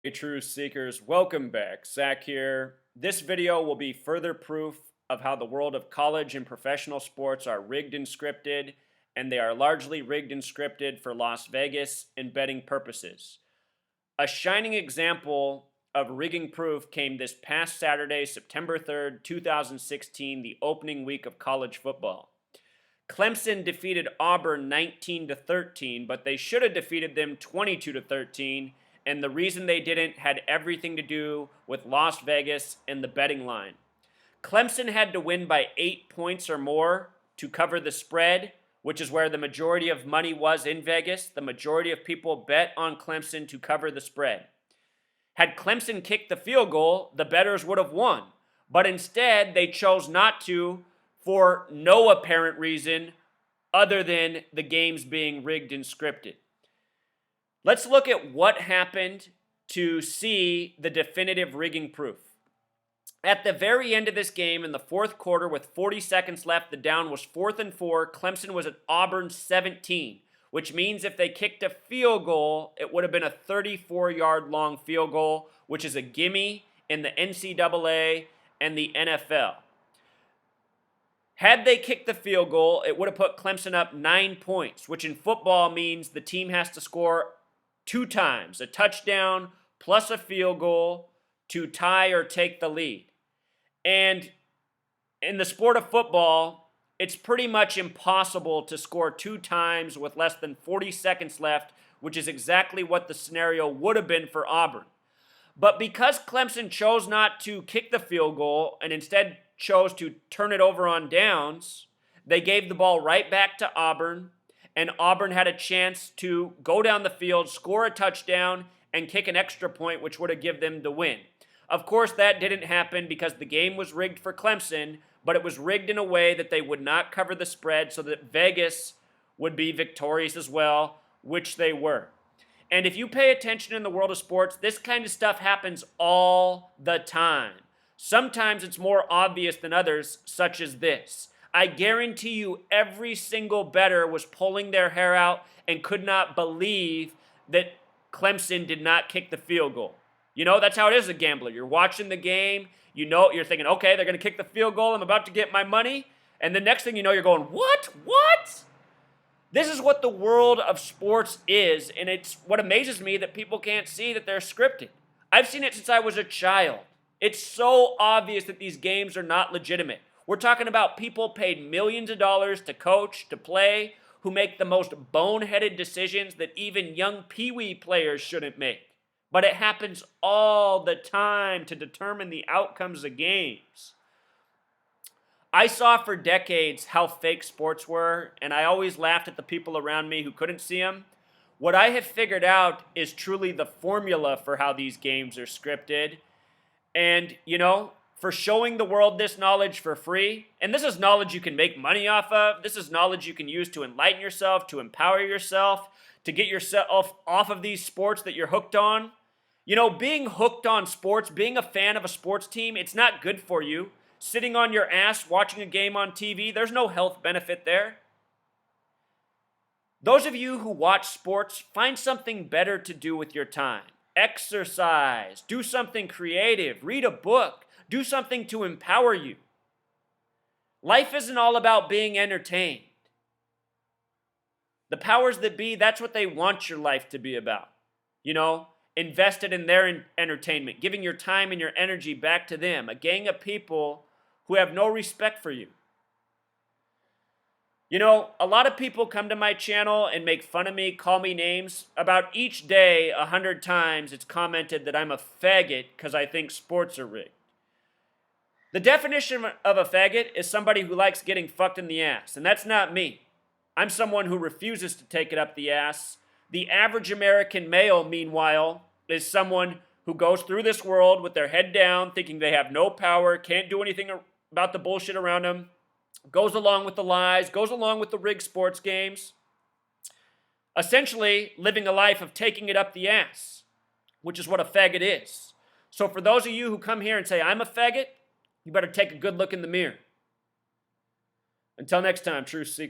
Hey, truth seekers, welcome back. Zach here. This video will be further proof of how the world of college and professional sports are rigged and scripted, and they are largely rigged and scripted for Las Vegas and betting purposes. A shining example of rigging proof came this past Saturday, September 3rd, 2016, the opening week of college football. Clemson defeated Auburn 19-13, but they should have defeated them 22-13. And the reason they didn't had everything to do with Las Vegas and the betting line. Clemson had to win by 8 points or more to cover the spread, which is where the majority of money was in Vegas. The majority of people bet on Clemson to cover the spread. Had Clemson kicked the field goal, the bettors would have won. But instead, they chose not to for no apparent reason other than the games being rigged and scripted. Let's look at what happened to see the definitive rigging proof. At the very end of this game, in the fourth quarter, with 40 seconds left, the down was 4th and 4. Clemson was at Auburn 17, which means if they kicked a field goal, it would have been a 34-yard long field goal, which is a gimme in the NCAA and the NFL. Had they kicked the field goal, it would have put Clemson up 9 points, which in football means the team has to score 2 times, a touchdown plus a field goal to tie or take the lead. And in the sport of football, it's pretty much impossible to score 2 times with less than 40 seconds left, which is exactly what the scenario would have been for Auburn. But because Clemson chose not to kick the field goal and instead chose to turn it over on downs, they gave the ball right back to Auburn, and Auburn had a chance to go down the field, score a touchdown, and kick an extra point, which would have given them the win. Of course, that didn't happen because the game was rigged for Clemson, but it was rigged in a way that they would not cover the spread so that Vegas would be victorious as well, which they were. And if you pay attention in the world of sports, this kind of stuff happens all the time. Sometimes it's more obvious than others, such as this. I guarantee you every single bettor was pulling their hair out and could not believe that Clemson did not kick the field goal. You know, that's how it is as a gambler. You're watching the game, you know, you're thinking, okay, they're going to kick the field goal, I'm about to get my money. And the next thing you know, you're going, what? This is what the world of sports is, and it's what amazes me that people can't see that they're scripted. I've seen it since I was a child. It's so obvious that these games are not legitimate. We're talking about people paid millions of dollars to coach, to play, who make the most boneheaded decisions that even young peewee players shouldn't make. But it happens all the time to determine the outcomes of games. I saw for decades how fake sports were, and I always laughed at the people around me who couldn't see them. What I have figured out is truly the formula for how these games are scripted. And, you know, for showing the world this knowledge for free, and this is knowledge you can make money off of, this is knowledge you can use to enlighten yourself, to empower yourself, to get yourself off of these sports that you're hooked on. You know, being hooked on sports, being a fan of a sports team, it's not good for you. Sitting on your ass watching a game on TV, there's no health benefit there. Those of you who watch sports, find something better to do with your time. Exercise, do something creative, read a book, do something to empower you. Life isn't all about being entertained. The powers that be, that's what they want your life to be about. You know, invested in their entertainment, giving your time and your energy back to them, a gang of people who have no respect for you. You know, a lot of people come to my channel and make fun of me, call me names. About each day, 100 times, it's commented that I'm a faggot because I think sports are rigged. The definition of a faggot is somebody who likes getting fucked in the ass, and that's not me. I'm someone who refuses to take it up the ass. The average American male, meanwhile, is someone who goes through this world with their head down, thinking they have no power, can't do anything about the bullshit around them, goes along with the lies, goes along with the rigged sports games, essentially living a life of taking it up the ass, which is what a faggot is. So for those of you who come here and say, I'm a faggot, you better take a good look in the mirror. Until next time, truth seekers.